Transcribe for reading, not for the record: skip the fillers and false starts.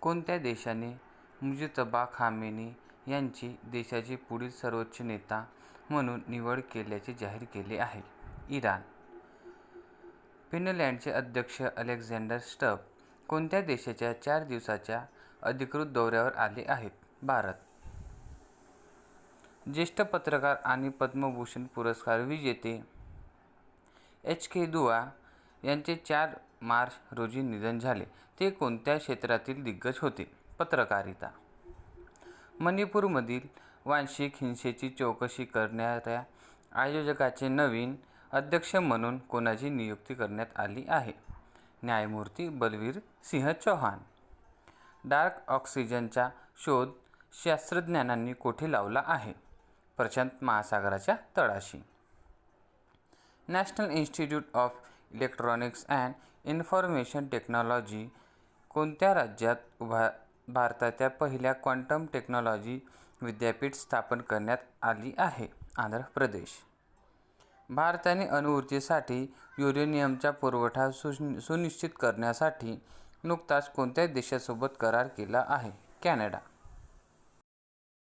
कोणत्या देशाने मुजतबा खामेनी यांची देशाचे पुढील सर्वोच्च नेता म्हणून निवड केल्याचे जाहीर केले आहे? इराण. फिनलँडचे अध्यक्ष अलेक्झांडर स्टब कोणत्या देशाच्या 4 दिवसांच्या अधिकृत दौऱ्यावर आले आहेत? भारत. ज्येष्ठ पत्रकार आणि पद्मभूषण पुरस्कार विजेते एच.के. दुआ यांचे 4 मार्च रोजी निधन झाले. ते कोणत्या क्षेत्रातील दिग्गज होते? पत्रकारिता. मणिपूरमधील वांशिक हिंसेची चौकशी करणाऱ्या आयोगाचे नवीन अध्यक्ष म्हणून कोणाची नियुक्ती करण्यात आली आहे? न्यायमूर्ती बलवीर सिंह चौहान. डार्क ऑक्सिजनचा शोध शास्त्रज्ञांनी कोठे लावला आहे? प्रशांत महासागराच्या तळाशी. National institute of electronics and information technology कोणत्या राज्यात भारताच्या पहिल्या क्वांटम टेक्नॉलॉजी विद्यापीठ स्थापन करण्यात आली आहे? आंध्र प्रदेश. भारताने अणुऊर्जेसाठी युरेनियमचा पुरवठा सुनिश्चित करण्यासाठी नुकताच कोणत्या देशासोबत करार केला आहे? कॅनडा.